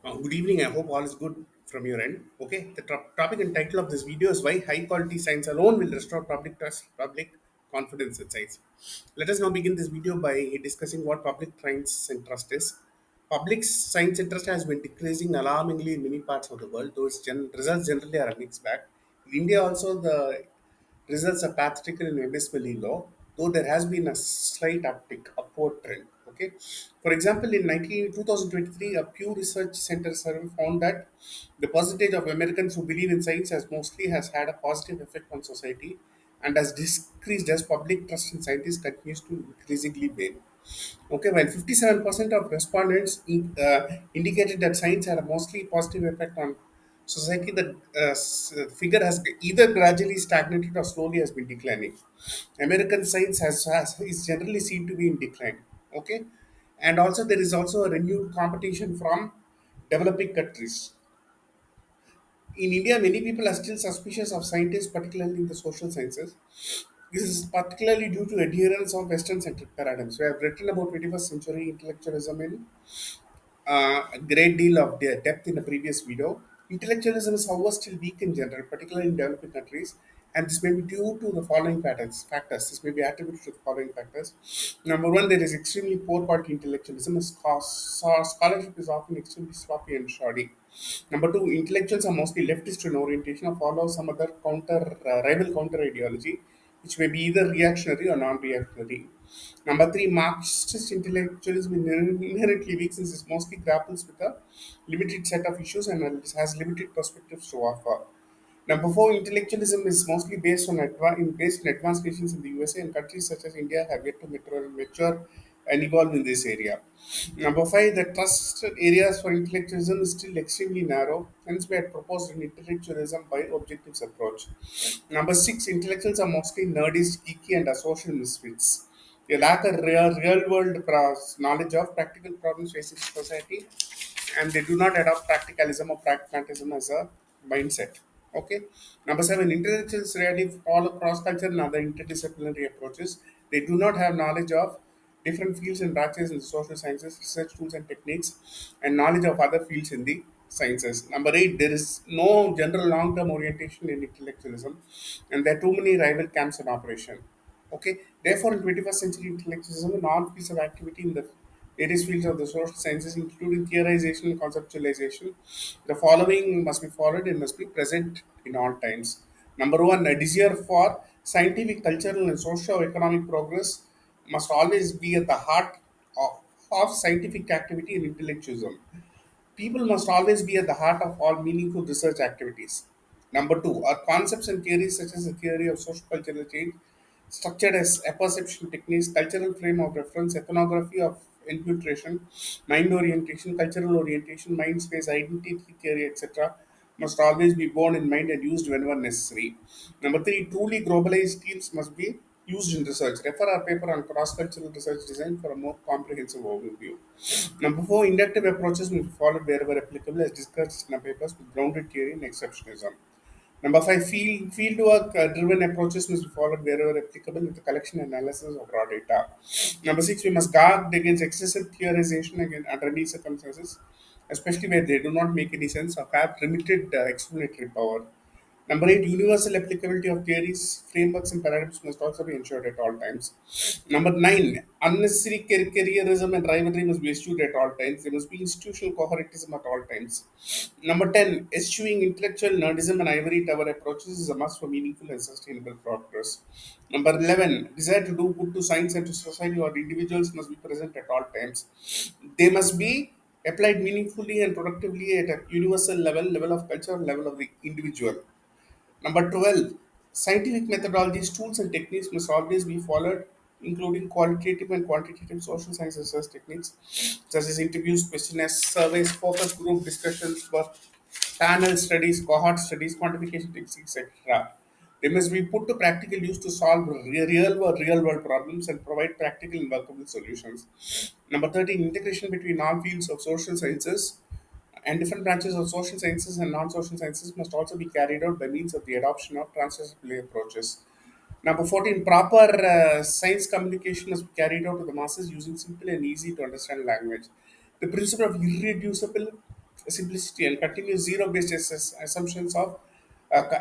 Good evening. I hope all is good from your end. Okay, the topic and title of this video is why high quality science alone will restore public trust, public confidence in science. Let us now begin this video by discussing what public science and trust is. Public science interest has been decreasing alarmingly in many parts of the world, though its results generally are a mixed bag. In India, also, the results are pathetical and abysmally low, though there has been a slight uptick, upward trend. Okay, for example, in 2023, a Pew Research Center survey found that the percentage of Americans who believe in science has had a positive effect on society, and has decreased as public trust in scientists continues to increasingly wane. Okay, while 57% of respondents indicated that science had a mostly positive effect on society, the figure has either gradually stagnated or slowly has been declining. American science is generally seen to be in decline. Okay, and also there is also a renewed competition from developing countries. In India, many people are still suspicious of scientists, particularly in the social sciences. This is particularly due to adherence of Western-centric paradigms. We have written about 21st century intellectualism in a great deal of depth in the previous video. Intellectualism is, however, still weak in general, particularly in developing countries, and this may be due to the following factors. This may be attributed to the following factors. Number one, there is extremely poor quality intellectualism. Scholarship is often extremely sloppy and shoddy. Number two, intellectuals are mostly leftist in orientation or follow some other rival counter ideology, which may be either reactionary or non-reactionary. Number three, Marxist intellectualism is inherently weak since it mostly grapples with a limited set of issues and has limited perspectives to offer. Number four, intellectualism is mostly based on advanced nations in the USA, and countries such as India have yet to mature and evolve in this area. Number five, the trust areas for intellectualism is still extremely narrow, hence we had proposed an intellectualism by objectives approach. Number six, intellectuals are mostly nerdy, geeky, and social misfits. They lack a real world knowledge of practical problems facing society, and they do not adopt practicalism or pragmatism as a mindset. Okay. Number seven, intellectuals rarely follow cross culture and other interdisciplinary approaches. They do not have knowledge of different fields and branches in the social sciences, research tools and techniques, and knowledge of other fields in the sciences. Number eight, there is no general long term orientation in intellectualism, and there are too many rival camps in operation. Okay, therefore, in 21st century intellectualism, non-fields of activity in the various fields of the social sciences, including theorization and conceptualization, the following must be followed and must be present in all times. Number one, a desire for scientific, cultural, and socio-economic progress must always be at the heart of scientific activity and intellectualism. People must always be at the heart of all meaningful research activities. Number two, are concepts and theories such as the theory of social cultural change, structured as apperception techniques, cultural frame of reference, ethnography of infiltration, mind orientation, cultural orientation, mind space, identity theory, etc., must always be borne in mind and used whenever necessary. Number three, truly globalized teams must be used in research. Refer our paper on cross-cultural research design for a more comprehensive overview. Number four, inductive approaches will be followed wherever applicable, as discussed in our papers with grounded theory and exceptionalism. Number five, fieldwork driven approaches must be followed wherever applicable with the collection and analysis of raw data. Number six, we must guard against excessive theorization under any circumstances, especially where they do not make any sense or have limited explanatory power. Number eight, universal applicability of theories, frameworks, and paradigms must also be ensured at all times. Number nine, unnecessary careerism and rivalry must be eschewed at all times. There must be institutional coherentism at all times. Number 10, eschewing intellectual nerdism and ivory tower approaches is a must for meaningful and sustainable progress. Number 11, desire to do good to science and to society or individuals must be present at all times. They must be applied meaningfully and productively at a universal level of culture, level of the individual. Number 12, scientific methodologies, tools, and techniques must always be followed, including qualitative and quantitative social science research techniques, such as interviews, questionnaires, surveys, focus group discussions, panel studies, cohort studies, quantification techniques, etc. They must be put to practical use to solve real world problems and provide practical and workable solutions. Number 13, integration between all fields of social sciences and different branches of social sciences and non-social sciences must also be carried out by means of the adoption of transdisciplinary approaches. Number 14, proper science communication must be carried out to the masses using simple and easy to understand language. The principle of irreducible simplicity and continuous zero-based assumptions of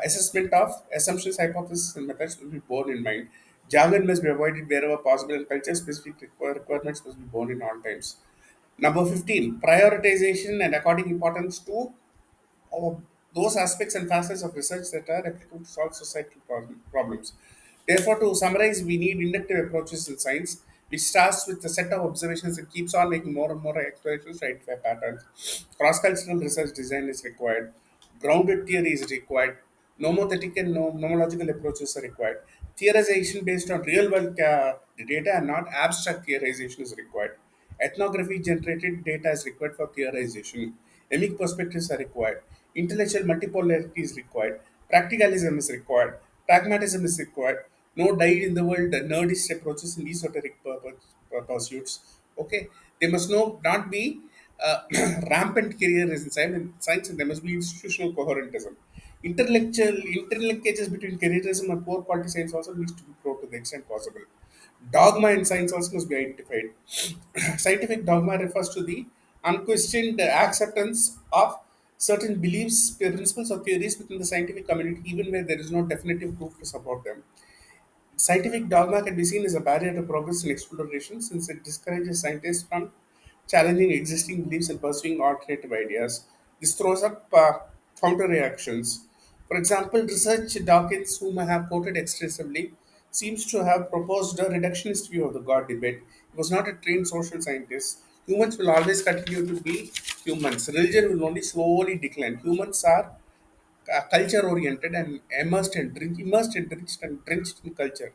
assessment of assumptions, hypotheses, and methods will be borne in mind. Jargon must be avoided wherever possible, and culture-specific requirements must be borne in all times. Number 15, prioritization and according importance to of those aspects and facets of research that are applicable to solve societal problems. Therefore, to summarize, we need inductive approaches in science, which starts with a set of observations and keeps on making more and more explorations to identify patterns. Cross-cultural research design is required. Grounded theory is required. Nomothetic and nomological approaches are required. Theorization based on real-world data and not abstract theorization is required. Ethnography generated data is required for theorization. Emic perspectives are required. Intellectual multipolarity is required. Practicalism is required. Pragmatism is required. No died in the world nerdist approaches in esoteric pursuits. Okay, they must not be rampant career in science, and there must be institutional coherentism. Intellectual interlinkages between careerism and poor quality science also needs to be brought to the extent possible. Dogma in science also must be identified. Scientific dogma refers to the unquestioned acceptance of certain beliefs, principles, or theories within the scientific community, even where there is no definitive proof to support them. Scientific dogma can be seen as a barrier to progress in exploration since it discourages scientists from challenging existing beliefs and pursuing alternative ideas. This throws up counter reactions. For example, research Dawkins, whom I have quoted extensively, seems to have proposed a reductionist view of the God debate. He was not a trained social scientist. Humans will always continue to be humans. Religion will only slowly decline. Humans are culture oriented and immersed and drenched in culture.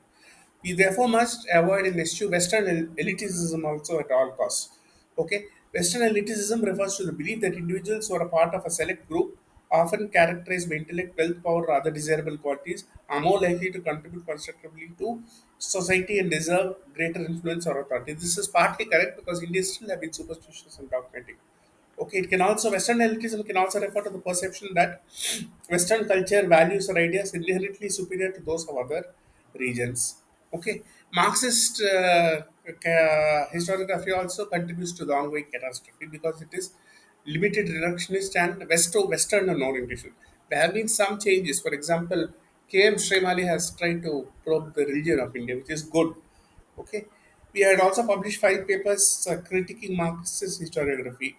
We therefore must avoid and eschew Western elitism also at all costs. Okay, Western elitism refers to the belief that individuals who are a part of a select group, often characterized by intellect, wealth, power, or other desirable qualities, are more likely to contribute constructively to society and deserve greater influence or authority. This is partly correct because Indians still have been superstitious and dogmatic. Okay, it can also Western elitism can also refer to the perception that Western culture, values, or ideas inherently superior to those of other regions. Okay, Marxist historiography also contributes to the ongoing catastrophe because it is limited reductionist and Western orientation. There have been some changes. For example, K.M. Srimali has tried to probe the religion of India, which is good. Okay, we had also published 5 papers critiquing Marxist historiography.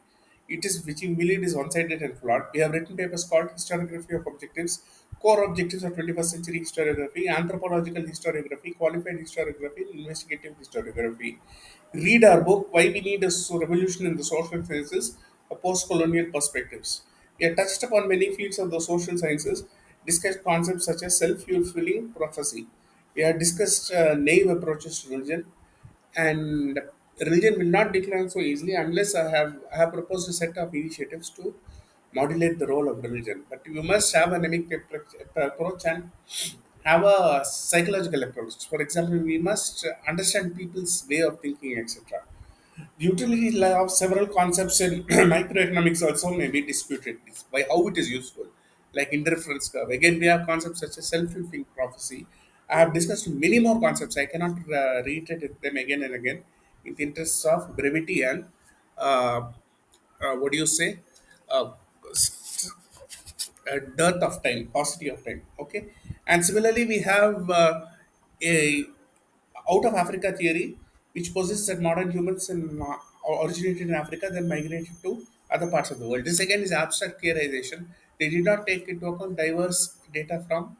It is which we believe is one-sided and flawed. We have written papers called Historiography of Objectives, Core Objectives of 21st Century Historiography, Anthropological Historiography, Qualified Historiography, and Investigative Historiography. Read our book, Why We Need a Revolution in the Social Sciences, a Post-Colonial Perspectives. We have touched upon many fields of the social sciences, discussed concepts such as self-fulfilling prophecy. We have discussed naive approaches to religion, and religion will not decline so easily unless I have proposed a set of initiatives to modulate the role of religion. But you must have an emic approach and have a psychological approach. For example, we must understand people's way of thinking, etc. The utility of several concepts in microeconomics also may be disputed by how it is useful, like interference curve. Again, we have concepts such as self-fulfilling prophecy. I have discussed many more concepts. I cannot reiterate them again and again in the interests of brevity and uh, what do you say? Uh, dearth of time, paucity of time. Okay, and similarly, we have a out of Africa theory, which posits that modern humans originated in Africa, then migrated to other parts of the world. This again is abstract theorization. They did not take into account diverse data from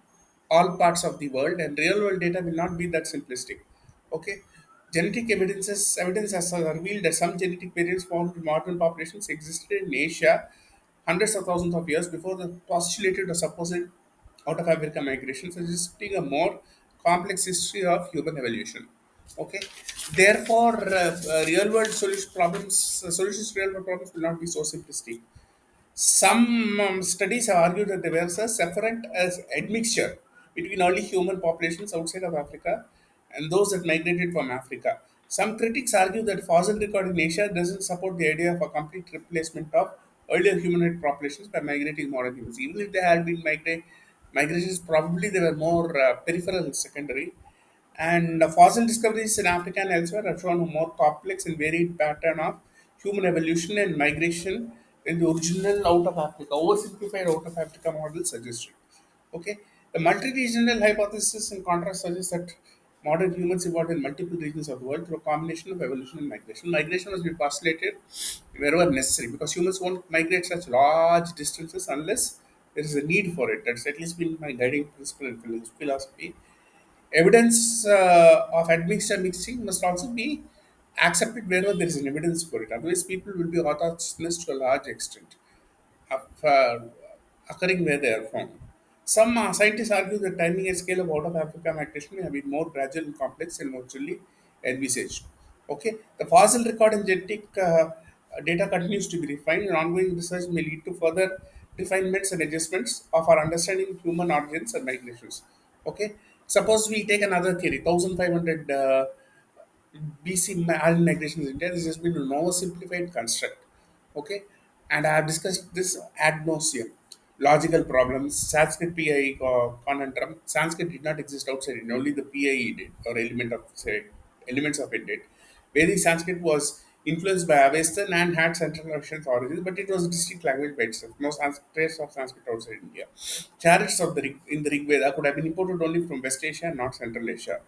all parts of the world, and real world data will not be that simplistic. Okay, genetic evidence has revealed that some genetic variants found in modern populations existed in Asia hundreds of thousands of years before the postulated or supposed out of Africa migration, suggesting a more complex history of human evolution. Okay, therefore, real world solutions to real world problems will not be so simplistic. Some studies have argued that there was a separate as admixture between early human populations outside of Africa and those that migrated from Africa. Some critics argue that fossil record in Asia doesn't support the idea of a complete replacement of earlier humanoid populations by migrating modern humans. Even if they had been migrations, probably they were more peripheral and secondary. And fossil discoveries in Africa and elsewhere have shown a more complex and varied pattern of human evolution and migration in the original out of Africa, oversimplified out of Africa model suggested. Okay, the multi-regional hypothesis, in contrast, suggests that modern humans evolved in multiple regions of the world through a combination of evolution and migration. Migration must be postulated wherever necessary because humans won't migrate such large distances unless there is a need for it. That's at least been my guiding principle in philosophy. Evidence of admixture mixing must also be accepted wherever there is an evidence for it. Otherwise, people will be autonomous to a large extent of, occurring where they are found. Some scientists argue that timing and scale of out of Africa migration may have been more gradual and complex than originally envisaged. Okay, the fossil record and genetic data continues to be refined, and ongoing research may lead to further refinements and adjustments of our understanding of human origins and migrations. Okay, suppose we take another theory, 1500 BC island migration in India. This has been an oversimplified construct. Okay, and I have discussed this ad nauseum. Logical problems, Sanskrit PI conundrum. Sanskrit did not exist outside India, only the PIE did, or elements of it did. Vedic Sanskrit was influenced by Avestan and had Central Asian origins, but it was a distinct language by itself. No trace of Sanskrit outside India. Chariots of in the Rig Veda could have been imported only from West Asia and not Central Asia.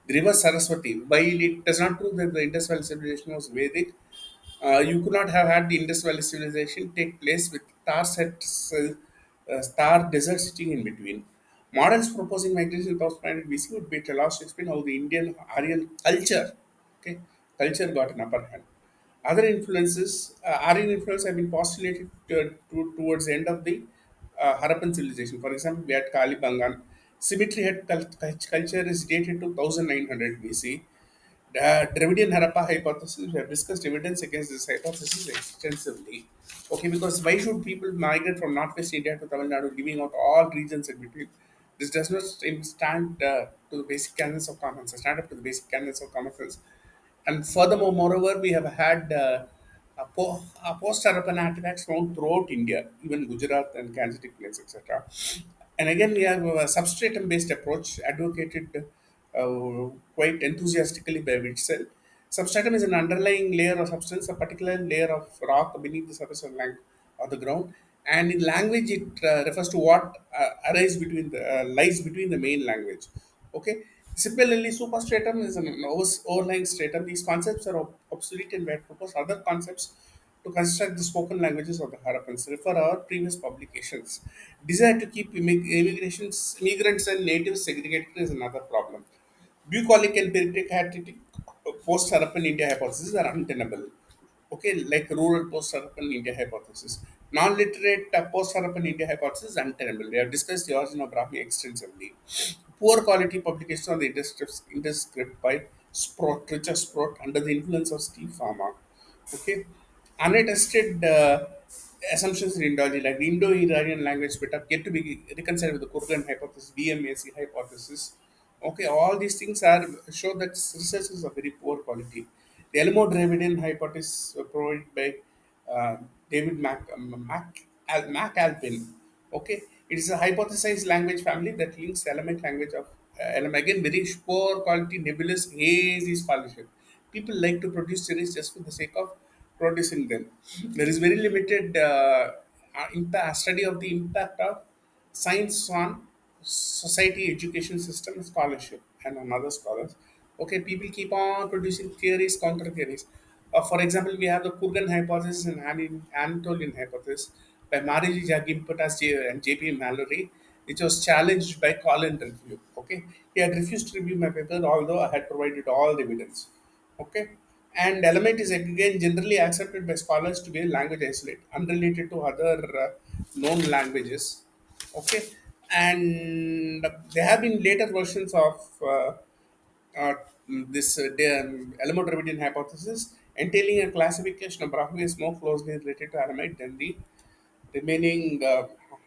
The river Saraswati, while it does not prove that the Indus Valley civilization was Vedic, you could not have had the Indus Valley civilization take place with star desert sitting in between. Models proposing migration in 1500 BC would be at a loss to explain how the Indian Aryan okay, culture got an upper hand. Other influences, Aryan influence have been postulated towards the end of the Harappan civilization. For example, we had Kalibangan. Symmetry had culture is dated to 1900 BC. The Dravidian Harappa hypothesis, we have discussed evidence against this hypothesis extensively. Okay, because why should people migrate from northwest India to Tamil Nadu, giving out all regions in between? This does not stand to the basic canons of common sense, stand up to the basic canons of common sense. And furthermore, moreover, we have had post-Harappan artifacts found throughout India, even Gujarat and Gangetic Plains, etc. And again, we have a substratum-based approach advocated quite enthusiastically by Witzel. Substratum is an underlying layer of substance, a particular layer of rock beneath the surface of the ground. And in language, it refers to what lies between the main language. Okay. Similarly, superstratum is an overlying stratum. These concepts are obsolete and we had proposed other concepts to construct the spoken languages of the Harappans. Refer our previous publications. Desire to keep immigrants and natives segregated is another problem. Bucolic and peripatetic post-Harappan India hypotheses are untenable. Okay, like rural post-Harappan India hypothesis. Non-literate post-Harappan India hypothesis is untenable. We have discussed the origin of Brahmi extensively. Poor quality publication on the Indus script by Richard Sprott under the influence of Steve Pharma. Okay, unattested assumptions in Indology like the Indo-Iranian language split up yet to be reconciled with the Kurgan hypothesis, BMAC hypothesis. Okay, all these things are show that research is of very poor quality. The Elmo-Dravidian hypothesis provided by uh, David McAlpin. Okay, it is a hypothesized language family that links the Elamic language of Elam. Again, very poor quality, nebulous, hazy scholarship. People like to produce series just for the sake of producing them. There is very limited study of the impact of science on society, education system, scholarship, and on other scholars. Okay, people keep on producing theories, counter theories. For example, we have the Kurgan hypothesis and Anatolian hypothesis by Mariji Jagimputas and J.P. Mallory, which was challenged by Colin Review. Okay, he had refused to review my paper, although I had provided all the evidence. Okay, and element is again generally accepted by scholars to be a language isolate, unrelated to other known languages. Okay, and there have been later versions of uh, this Elmo-Dravidian hypothesis, entailing a classification of Brahmi is more closely related to Aramite than the remaining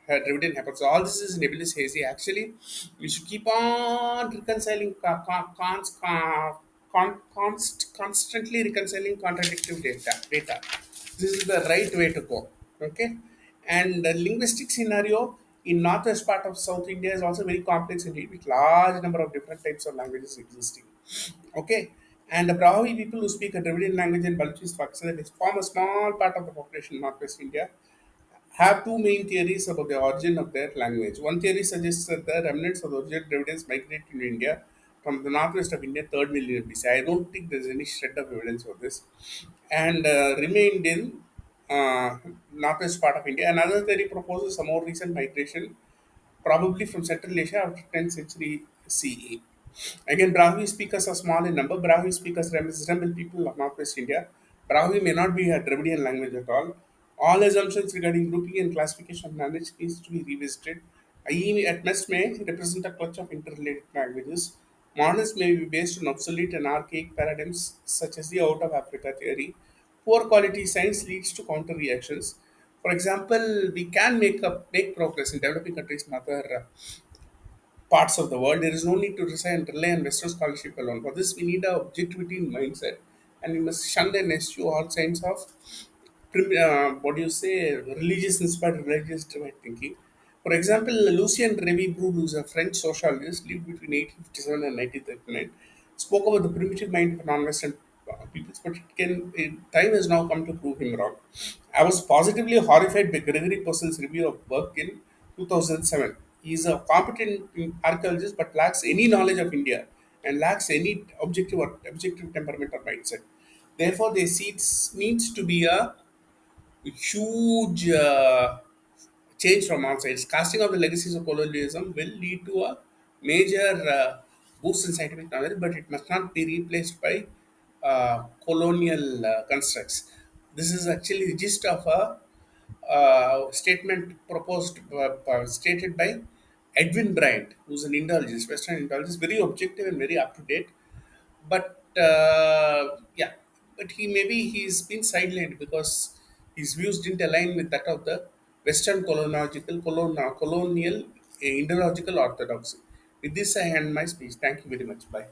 Dravidian hypothesis. All this is nebulous hazy. Actually, we should keep on reconciling, constantly reconciling contradictory data. This is the right way to go. Okay, and the linguistic scenario in northwest part of South India is also very complex indeed, with large number of different types of languages existing. Okay, And the Brahmi people who speak a Dravidian language and Balchis Faksa, which form a small part of the population in northwest India, have two main theories about the origin of their language. One theory suggests that the remnants of the original Dravidians migrated to India from the northwest of India, 3rd million BC. I don't think there's any shred of evidence for this, and remained in northwest part of India. Another theory proposes a more recent migration, probably from Central Asia after 10th century CE. Again, Brahmi speakers are small in number. Brahmi speakers resemble people of northwest India. Brahmi may not be a Dravidian language at all. All assumptions regarding grouping and classification of language needs to be revisited. IE at best may represent a clutch of interrelated languages. Models may be based on obsolete and archaic paradigms such as the out of Africa theory. Poor quality science leads to counter reactions. For example, we can make progress in developing countries and other parts of the world. There is no need to rely on Western scholarship alone. For this, we need a objectivity in mindset, and we must shun and eschew all signs of what do you say, religious inspired, religious driven thinking. For example, Lucien Revy-Brou, who is a French sociologist, lived between 1857 and 1939, spoke about the primitive mind of non-Western peoples, but time has now come to prove him wrong. I was positively horrified by Gregory Purcell's review of work in 2007. He is a competent archaeologist but lacks any knowledge of India and lacks any objective temperament or mindset. Therefore, there needs to be a huge change from all sides. Casting of the legacies of colonialism will lead to a major boost in scientific knowledge, but it must not be replaced by colonial constructs. This is actually the gist of a statement stated by Edwin Bryant, who's an Indologist, Western Indologist, very objective and very up to date. But yeah, but he's been sidelined because his views didn't align with that of the Western colonial ideological orthodoxy. With this, I end my speech. Thank you very much. Bye.